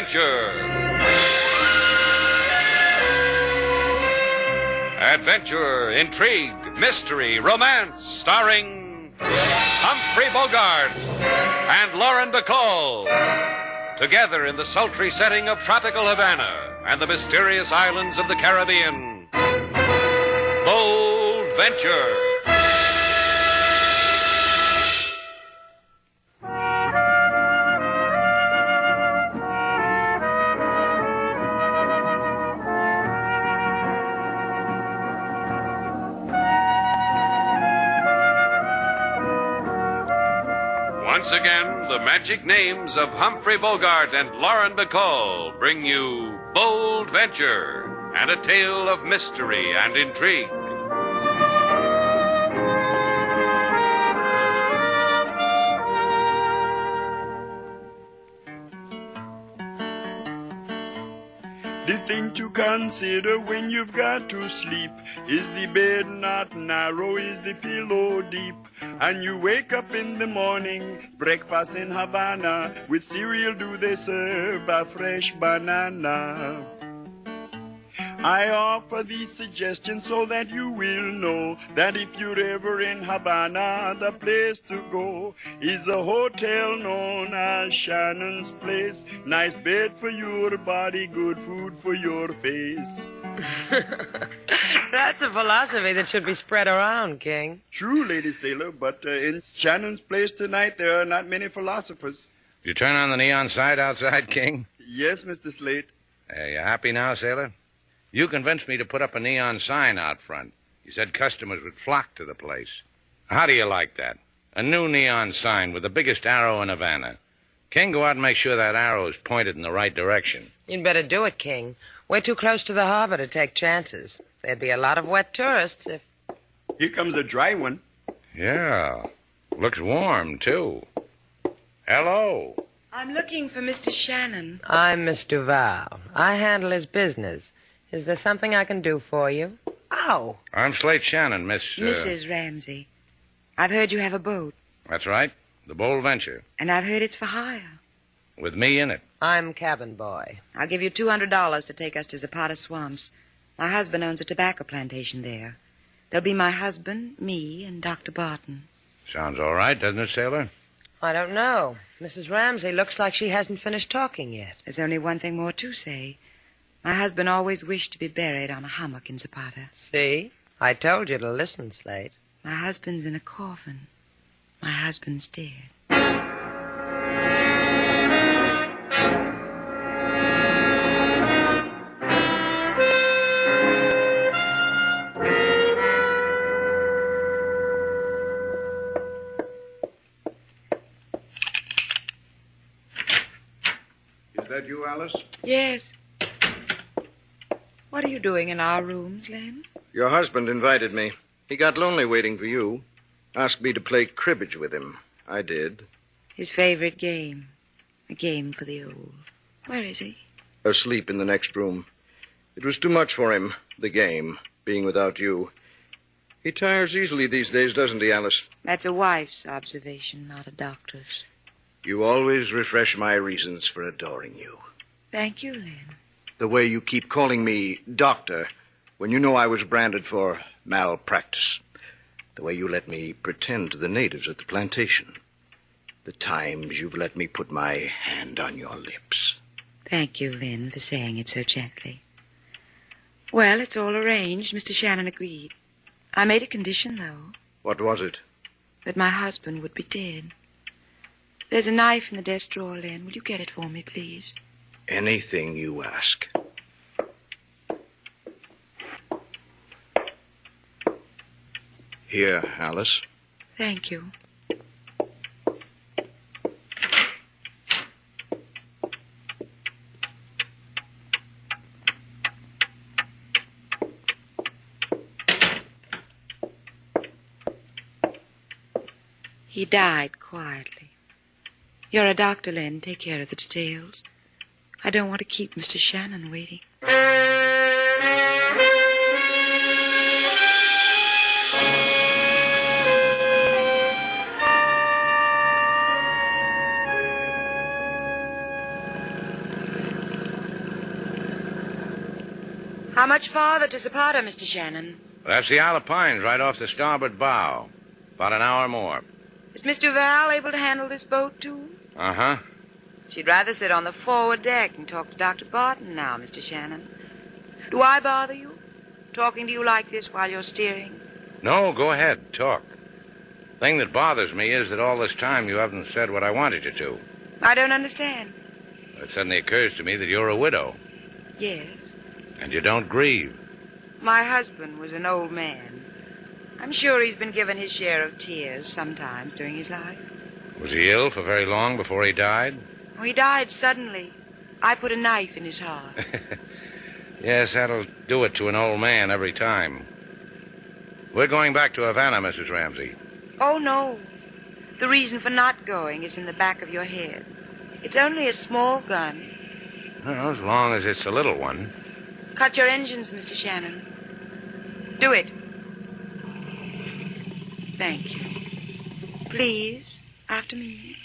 Adventure. Adventure, intrigue, mystery, romance, starring Humphrey Bogart and Lauren Bacall. Together in the sultry setting of tropical Havana and the mysterious islands of the Caribbean. Bold Venture. Once again, the magic names of Humphrey Bogart and Lauren Bacall bring you Bold Venture and a tale of mystery and intrigue. The thing to consider when you've got to sleep is the bed not narrow, is the pillow deep. And you wake up in the morning, breakfast in Havana, with cereal do they serve a fresh banana. I offer these suggestions so that you will know that if you're ever in Havana, the place to go is a hotel known as Shannon's Place. Nice bed for your body, good food for your face. That's a philosophy that should be spread around, King. True, Lady Sailor, but in Shannon's Place tonight, there are not many philosophers. You turn on the neon sign outside, King? Yes, Mr. Slate. You happy now, Sailor? You convinced me to put up a neon sign out front. You said customers would flock to the place. How do you like that? A new neon sign with the biggest arrow in Havana. King, go out and make sure that arrow is pointed in the right direction. You'd better do it, King. We're too close to the harbor to take chances. There'd be a lot of wet tourists if... Here comes a dry one. Yeah. Looks warm, too. Hello. I'm looking for Mr. Shannon. I'm Miss Duval. I handle his business. Is there something I can do for you? Ow. I'm Slate Shannon, Mrs. Ramsey. I've heard you have a boat. That's right. The Bold Venture. And I've heard it's for hire. With me in it. I'm cabin boy. I'll give you $200 to take us to Zapata Swamps. My husband owns a tobacco plantation there. There'll be my husband, me, and Dr. Barton. Sounds all right, doesn't it, Sailor? I don't know. Mrs. Ramsey looks like she hasn't finished talking yet. There's only one thing more to say. My husband always wished to be buried on a hummock in Zapata. See? I told you to listen, Slate. My husband's in a coffin. My husband's dead. Is that you, Alice? Yes. What are you doing in our rooms, Len? Your husband invited me. He got lonely waiting for you. Asked me to play cribbage with him. I did. His favorite game. A game for the old. Where is he? Asleep in the next room. It was too much for him, the game, being without you. He tires easily these days, doesn't he, Alice? That's a wife's observation, not a doctor's. You always refresh my reasons for adoring you. Thank you, Len. The way you keep calling me doctor when you know I was branded for malpractice. The way you let me pretend to the natives at the plantation. The times you've let me put my hand on your lips. Thank you, Lynn, for saying it so gently. Well, it's all arranged. Mr. Shannon agreed. I made a condition, though. What was it? That my husband would be dead. There's a knife in the desk drawer, Lynn. Will you get it for me, please? Anything you ask. Here, Alice. Thank you. He died quietly. You're a doctor, Len. Take care of the details. I don't want to keep Mr. Shannon waiting. How much farther to Zapata, Mr. Shannon? That's the Isle of Pines right off the starboard bow. About an hour more. Is Miss Duval able to handle this boat, too? Uh-huh. She'd rather sit on the forward deck and talk to Dr. Barton now, Mr. Shannon. Do I bother you? Talking to you like this while you're steering? No, go ahead. Talk. Thing that bothers me is that all this time you haven't said what I wanted you to. I don't understand. It suddenly occurs to me that you're a widow. Yes. And you don't grieve. My husband was an old man. I'm sure he's been given his share of tears sometimes during his life. Was he ill for very long before he died? Oh, he died suddenly. I put a knife in his heart. Yes, that'll do it to an old man every time. We're going back to Havana, Mrs. Ramsey. Oh, no. The reason for not going is in the back of your head. It's only a small gun. Well, as long as it's a little one. Cut your engines, Mr. Shannon. Do it. Thank you. Please, after me.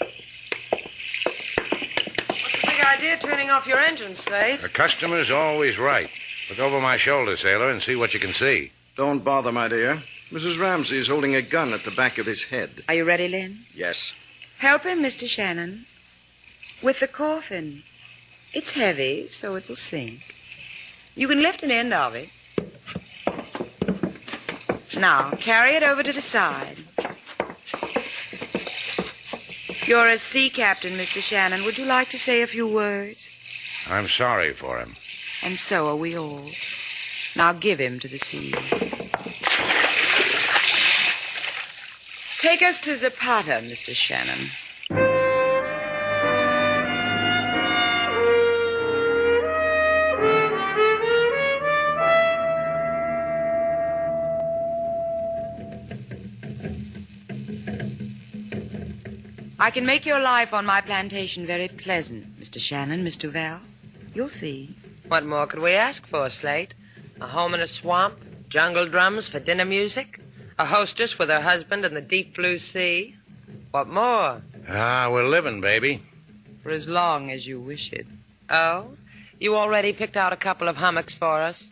What's the big idea turning off your engine, Slate? The customer's always right. Look over my shoulder, sailor, and see what you can see. Don't bother, my dear. Mrs. Ramsey is holding a gun at the back of his head. Are you ready, Lynn? Yes. Help him, Mr. Shannon. With the coffin. It's heavy, so it will sink. You can lift an end of it. Now, carry it over to the side. You're a sea captain, Mr. Shannon. Would you like to say a few words? I'm sorry for him. And so are we all. Now give him to the sea. Take us to Zapata, Mr. Shannon. I can make your life on my plantation very pleasant, Mr. Shannon, Miss Duval. You'll see. What more could we ask for, Slate? A home in a swamp, jungle drums for dinner music, a hostess with her husband in the deep blue sea. What more? We're living, baby. For as long as you wish it. Oh? You already picked out a couple of hummocks for us?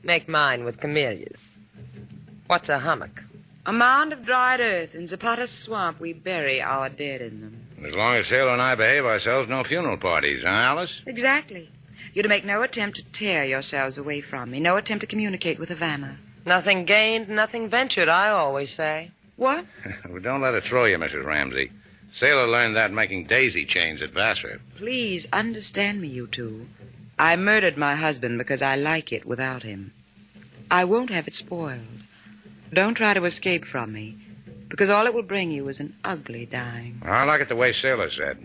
Make mine with camellias. What's a hummock? A mound of dried earth in Zapata's swamp. We bury our dead in them. As long as Sailor and I behave ourselves, no funeral parties, huh, Alice? Exactly. You're to make no attempt to tear yourselves away from me. No attempt to communicate with Havana. Nothing gained, nothing ventured, I always say. What? Well, don't let it throw you, Mrs. Ramsey. Sailor learned that making daisy chains at Vassar. Please understand me, you two. I murdered my husband because I like it without him. I won't have it spoiled. Don't try to escape from me, because all it will bring you is an ugly dying. I like it the way Sailor said.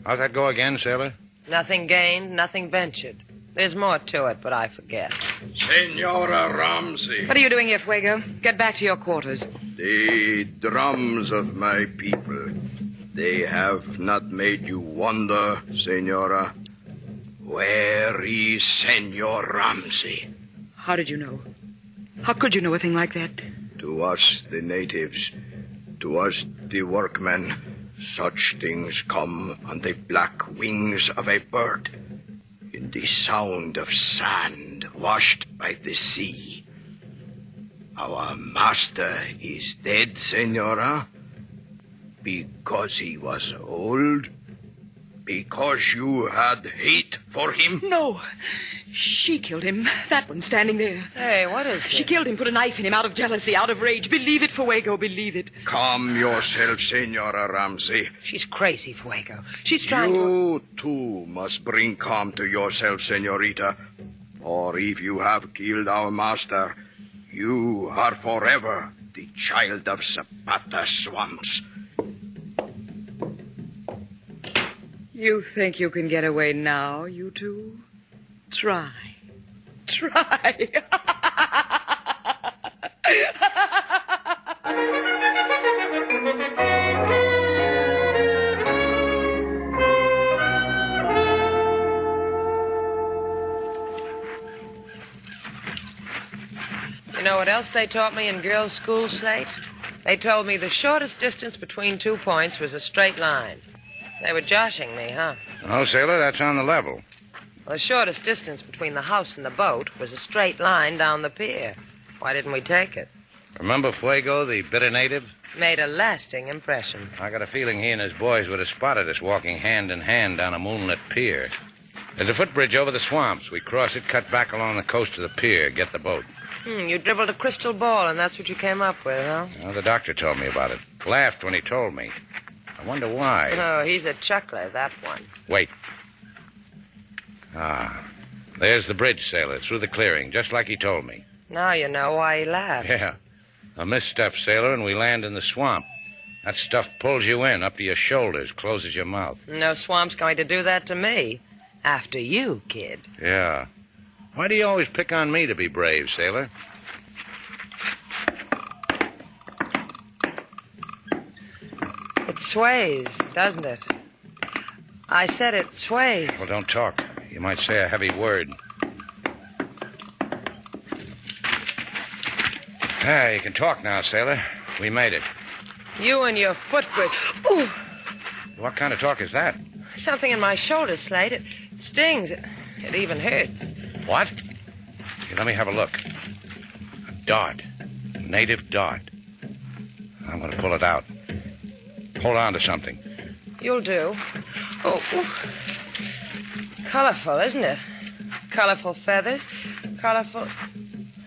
How'd that go again, Sailor? Nothing gained, nothing ventured. There's more to it, but I forget. Senora Ramsey. What are you doing here, Fuego? Get back to your quarters. The drums of my people, they have not made you wonder, Senora. Where is Senor Ramsey? How did you know? How could you know a thing like that? To us, the natives, to us, the workmen, such things come on the black wings of a bird, in the sound of sand washed by the sea. Our master is dead, Senora, because he was old, because you had hate for him. No. She killed him. That one standing there. Hey, what is this? She killed him, put a knife in him out of jealousy, out of rage. Believe it, Fuego, believe it. Calm yourself, Senora Ramsey. She's crazy, Fuego. She's trying to... You, too, must bring calm to yourself, Senorita. For if you have killed our master, you are forever the child of Zapata swamps. You think you can get away now, you two? Try. Try. You know what else they taught me in girls' school, Slate? They told me the shortest distance between 2 points was a straight line. They were joshing me, huh? No, Sailor, that's on the level. The shortest distance between the house and the boat was a straight line down the pier. Why didn't we take it? Remember Fuego, the bitter native? Made a lasting impression. I got a feeling he and his boys would have spotted us walking hand in hand down a moonlit pier. There's a footbridge over the swamps. We cross it, cut back along the coast to the pier, get the boat. You dribbled a crystal ball, and that's what you came up with, huh? Well, the doctor told me about it. Laughed when he told me. I wonder why. Oh, he's a chuckler, that one. Wait. There's the bridge, Sailor, through the clearing, just like he told me. Now you know why he laughed. Yeah. A misstep, Sailor, and we land in the swamp. That stuff pulls you in, up to your shoulders, closes your mouth. No swamp's going to do that to me. After you, kid. Yeah. Why do you always pick on me to be brave, Sailor? It sways, doesn't it? I said it sways. Well, don't talk. You might say a heavy word. You can talk now, Sailor. We made it. You and your footbridge. Ooh. What kind of talk is that? Something in my shoulder, Slate. It stings. It even hurts. What? Here, let me have a look. A dart. A native dart. I'm going to pull it out. Hold on to something. You'll do. Oh. Colorful, isn't it? Colorful feathers. Colorful...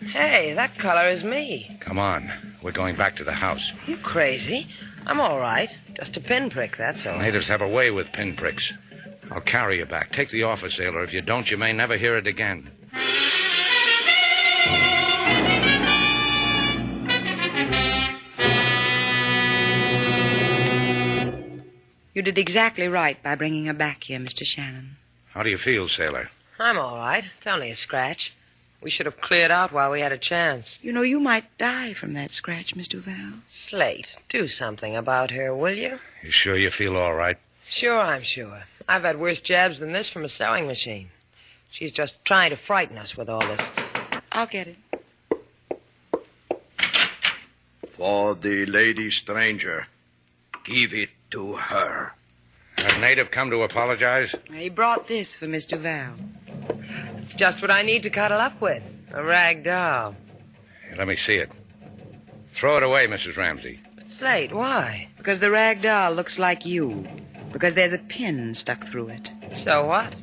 Hey, that color is me. Come on. We're going back to the house. You crazy? I'm all right. Just a pinprick, that's all. Natives have a way with pinpricks. I'll carry you back. Take the offer, Sailor. If you don't, you may never hear it again. You did exactly right by bringing her back here, Mr. Shannon. How do you feel, Sailor? I'm all right. It's only a scratch. We should have cleared out while we had a chance. You know, you might die from that scratch, Miss Duval. Slate, do something about her, will you? You sure you feel all right? Sure, I'm sure. I've had worse jabs than this from a sewing machine. She's just trying to frighten us with all this. I'll get it. For the lady stranger, give it to her. Has native come to apologize? He brought this for Miss Duval. It's just what I need to cuddle up with. A rag doll. Here, let me see it. Throw it away, Mrs. Ramsey. But Slate, why? Because the rag doll looks like you. Because there's a pin stuck through it. So what?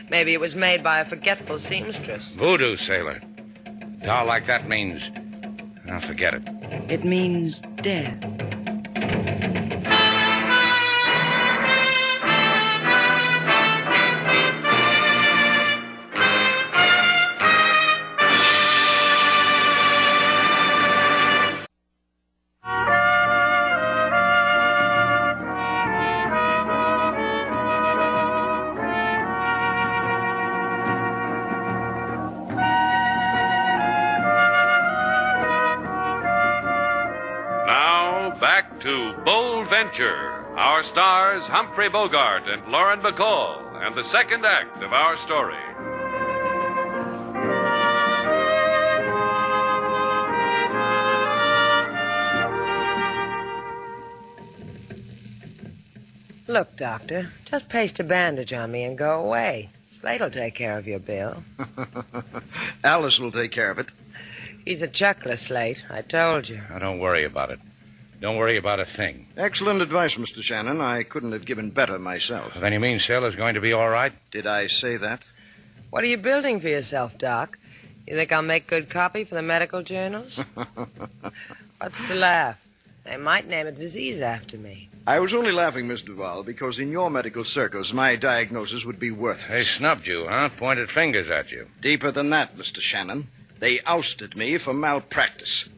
Maybe it was made by a forgetful seamstress. Voodoo, Sailor. Doll like that means... I'll forget it. It means death. To Bold Venture, our stars Humphrey Bogart and Lauren Bacall, and the second act of our story. Look, Doctor, just paste a bandage on me and go away. Slate'll take care of your bill. Alice will take care of it. He's a chuckler, Slate. I told you. Now, don't worry about it. Don't worry about a thing. Excellent advice, Mr. Shannon. I couldn't have given better myself. Then you mean Sailor's going to be all right? Did I say that? What are you building for yourself, Doc? You think I'll make good copy for the medical journals? What's to laugh? They might name a disease after me. I was only laughing, Miss Duval, because in your medical circles, my diagnosis would be worthless. They snubbed you, huh? Pointed fingers at you. Deeper than that, Mr. Shannon. They ousted me for malpractice.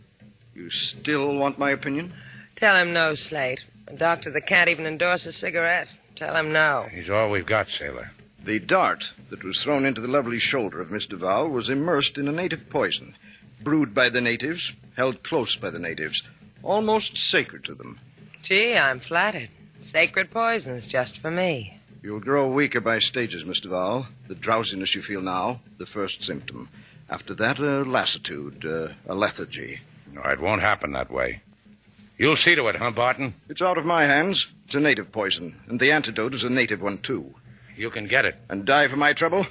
You still want my opinion? Tell him no, Slate. A doctor that can't even endorse a cigarette. Tell him no. He's all we've got, Sailor. The dart that was thrown into the lovely shoulder of Miss Duval was immersed in a native poison, brewed by the natives, held close by the natives, almost sacred to them. Gee, I'm flattered. Sacred poisons just for me. You'll grow weaker by stages, Miss Duval. The drowsiness you feel now, the first symptom. After that, a lassitude, a lethargy. No, it won't happen that way. You'll see to it, huh, Barton? It's out of my hands. It's a native poison, and the antidote is a native one, too. you can get it. And die for my trouble?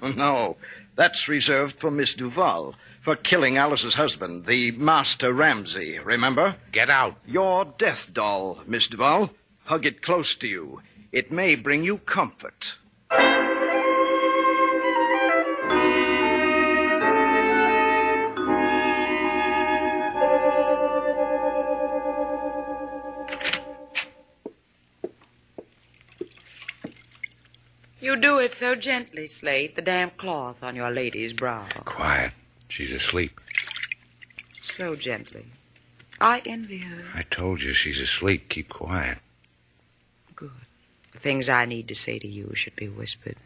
No. That's reserved for Miss Duval. For killing Alice's husband, the Master Ramsay, remember? Get out. Your death doll, Miss Duval. Hug it close to you. It may bring you comfort. You do it so gently, Slate, the damp cloth on your lady's brow. Quiet. She's asleep. So gently. I envy her. I told you she's asleep. Keep quiet. Good. The things I need to say to you should be whispered.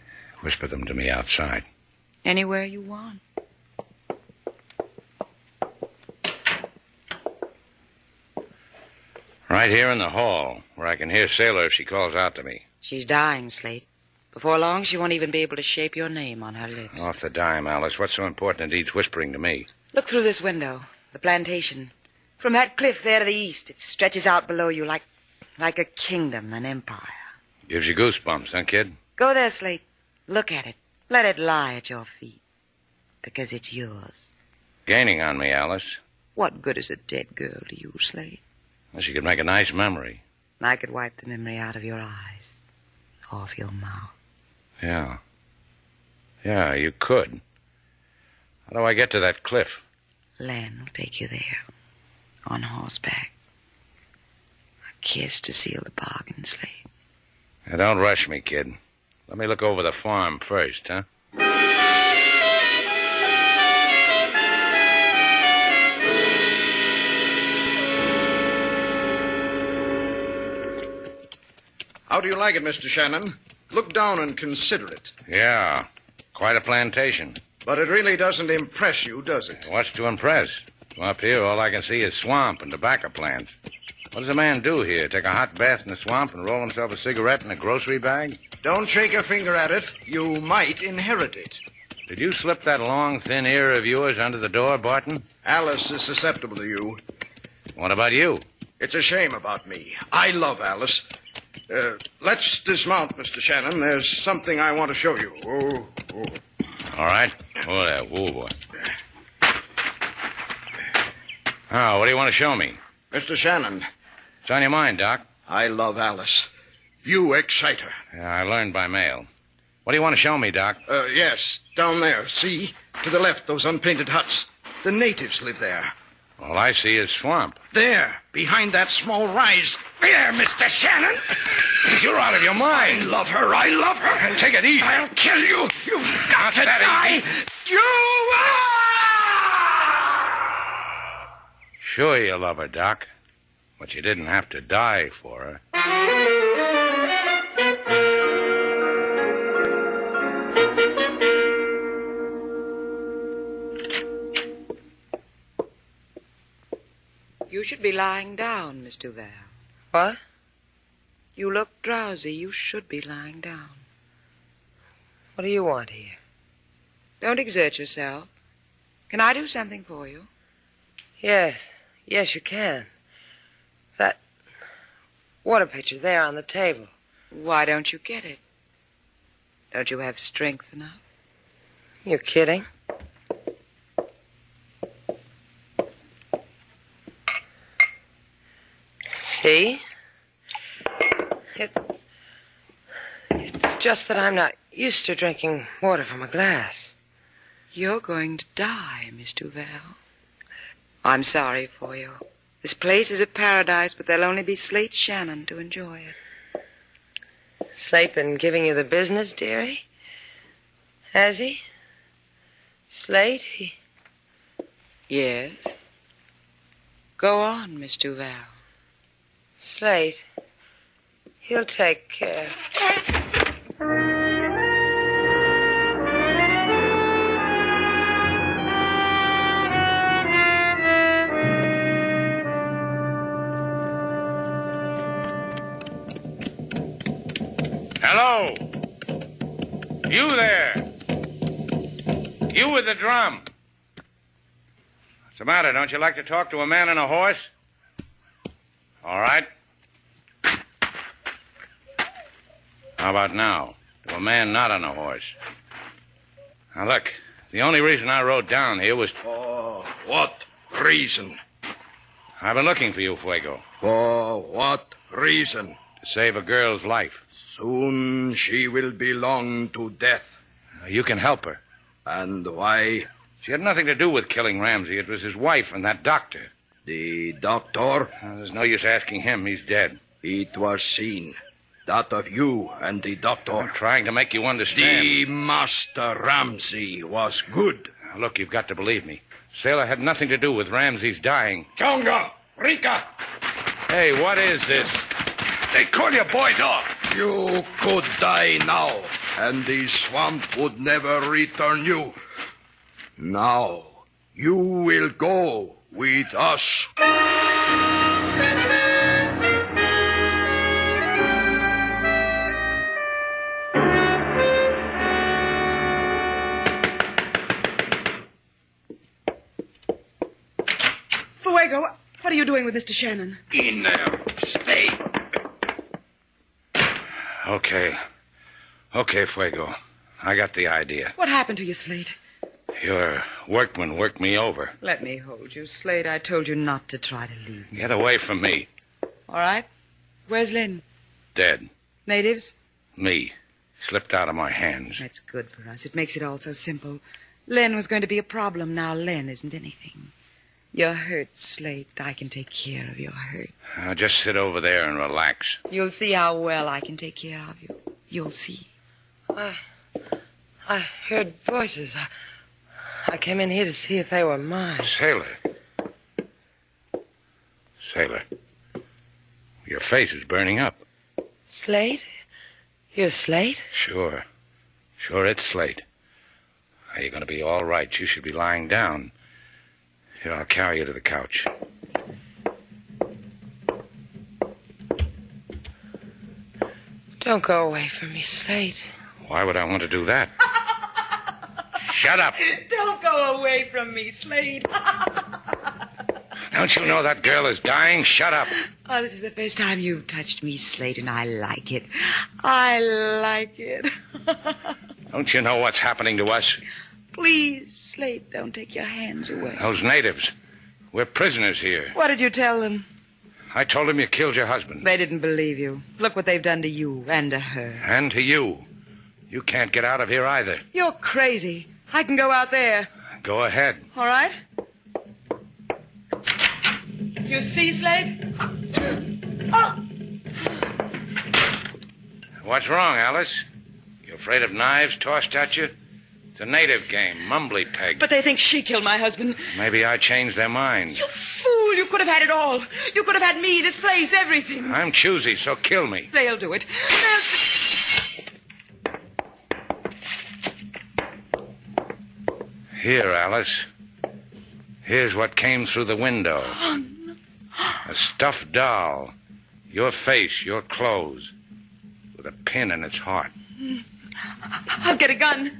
Whisper them to me outside. Anywhere you want. Right here in the hall, where I can hear Sailor if she calls out to me. She's dying, Slate. Before long, she won't even be able to shape your name on her lips. Off the dime, Alice. What's so important it needs whispering to me? Look through this window. The plantation. From that cliff there to the east, it stretches out below you like a kingdom, an empire. Gives you goosebumps, huh, kid? Go there, Slate. Look at it. Let it lie at your feet. Because it's yours. Gaining on me, Alice. What good is a dead girl to you, Slate? Well, she could make a nice memory. I could wipe the memory out of your eyes. Off your mouth. Yeah. Yeah, you could. How do I get to that cliff? Len will take you there. On horseback. A kiss to seal the bargain, Slate. Now, don't rush me, kid. Let me look over the farm first, huh? How do you like it, Mr. Shannon? Look down and consider it. Yeah. Quite a plantation. But it really doesn't impress you, does it? What's to impress? Well, up here, all I can see is swamp and tobacco plants. What does a man do here? Take a hot bath in the swamp and roll himself a cigarette in a grocery bag? Don't shake a finger at it. You might inherit it. Did you slip that long, thin ear of yours under the door, Barton? Alice is susceptible to you. What about you? It's a shame about me. I love Alice. Let's dismount, Mr. Shannon. There's something I want to show you. Oh. All right. Oh, there. Whoa, boy. Oh, what do you want to show me? Mr. Shannon. What's on your mind, Doc? I love Alice. You excite her. Yeah, I learned by mail. What do you want to show me, Doc? Yes, down there. See? To the left, those unpainted huts. The natives live there. All I see is swamp. There, behind that small rise. There, Mr. Shannon. You're out of your mind. I love her. I love her. Take it easy. I'll kill you. You've got to die. Easy. You are! Sure you love her, Doc. But you didn't have to die for her. You should be lying down, Miss Duval. What? You look drowsy. You should be lying down. What do you want here? Don't exert yourself. Can I do something for you? Yes, you can. That water pitcher there on the table. Why don't you get it? Don't you have strength enough? You're kidding. See? It's just that I'm not used to drinking water from a glass. You're going to die, Miss Duval. I'm sorry for you. This place is a paradise, but there'll only be Slate Shannon to enjoy it. Slate been giving you the business, dearie? Has he? Slate, he... Yes. Go on, Miss Duval. Slate, he'll take care. Hello? You there? You with the drum. What's the matter? Don't you like to talk to a man and a horse? All right. How about now? to a man not on a horse. Now, look, the only reason I rode down here was... For what reason? I've been looking for you, Fuego. For what reason? To save a girl's life. Soon she will belong to death. You can help her. And why? She had nothing to do with killing Ramsey. It was his wife and that doctor. The doctor? There's no use asking him. He's dead. It was seen. That of you and the doctor. I'm trying to make you understand. The Master Ramsey was good. Now, look, you've got to believe me. Sailor had nothing to do with Ramsey's dying. Chonga! Rika! Hey, what is this? They call your boys off. You could die now, and the swamp would never return you. Now, you will go with us. Fuego, what are you doing with Mr. Shannon? In there. Stay. Okay, Fuego. I got the idea. What happened to you, Slate? Your workman worked me over. Let me hold you, Slate. I told you not to try to leave me. Get away from me. All right. Where's Lynn? Dead. Natives? Me. Slipped out of my hands. That's good for us. It makes it all so simple. Lynn was going to be a problem. Now Lynn isn't anything. You're hurt, Slate. I can take care of your hurt. Now, just sit over there and relax. You'll see how well I can take care of you. You'll see. I heard voices. I came in here to see if they were mine. Sailor. Your face is burning up. Slate? You're Slate? Sure, it's Slate. Are you going to be all right? You should be lying down. Here, I'll carry you to the couch. Don't go away from me, Slate. Why would I want to do that? Shut up. Don't go away from me, Slate. Don't you know that girl is dying? Shut up. Oh, this is the first time you've touched me, Slate, and I like it. I like it. Don't you know what's happening to us? Please, Slate, don't take your hands away. Those natives. We're prisoners here. What did you tell them? I told them you killed your husband. They didn't believe you. Look what they've done to you and to her. And to you. You can't get out of here either. You're crazy. I can go out there. Go ahead. All right? You see, Slate? Oh. What's wrong, Alice? You afraid of knives tossed at you? It's a native game, mumbly peg. But they think she killed my husband. Maybe I changed their minds. You fool! You could have had it all. You could have had me, this place, everything. I'm choosy, so kill me. They'll do it. Here, Alice. Here's what came through the window. A stuffed doll. Your face, your clothes. With a pin in its heart. I'll get a gun.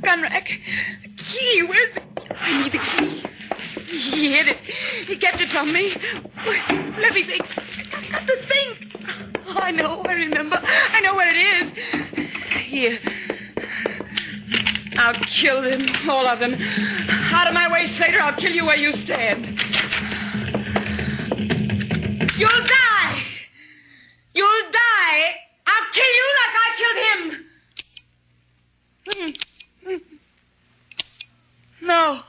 Gun rack. The key. Where's the... I need the key. He hid it. He kept it from me. Let me think. I've got to think. Oh, I know. I remember. I know where it is. Here. I'll kill them. All of them. Out of my way, Slater. I'll kill you where you stand. You'll die. You'll die. I'll kill you like I killed him. No.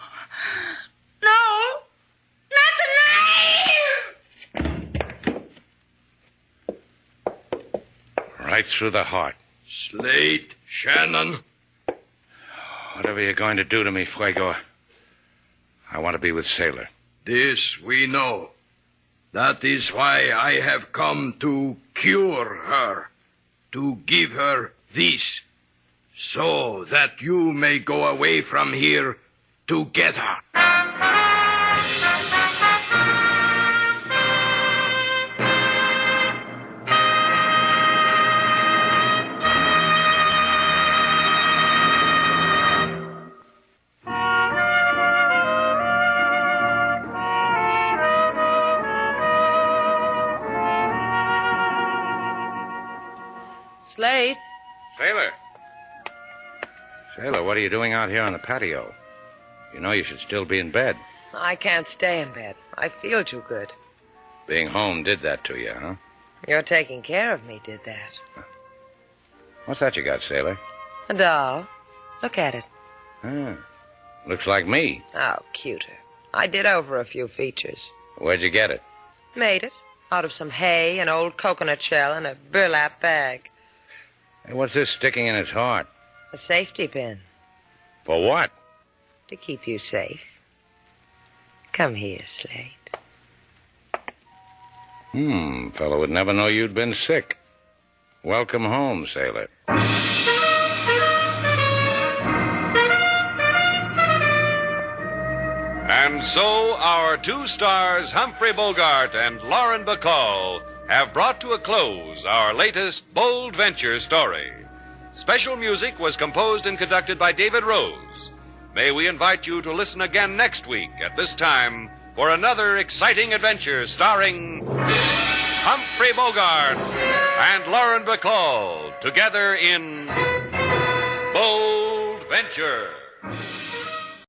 No. Not the knife. Right through the heart. Slate Shannon. Whatever you're going to do to me, Fuego, I want to be with Sailor. This we know. That is why I have come to cure her, to give her this, so that you may go away from here together. Slate, Sailor! Sailor, what are you doing out here on the patio? You know you should still be in bed. I can't stay in bed. I feel too good. Being home did that to you, huh? Your taking care of me did that. What's that you got, Sailor? A doll. Look at it. Ah, looks like me. Oh, cuter. I did over a few features. Where'd you get it? Made it. Out of some hay, an old coconut shell, and a burlap bag. Hey, what's this sticking in its heart? A safety pin. For what? To keep you safe. Come here, Slate. Fellow would never know you'd been sick. Welcome home, Sailor. And so our two stars, Humphrey Bogart and Lauren Bacall, have brought to a close our latest bold venture story. Special music was composed and conducted by David Rose. May we invite you to listen again next week at this time for another exciting adventure starring Humphrey Bogart and Lauren Bacall together in Bold Venture.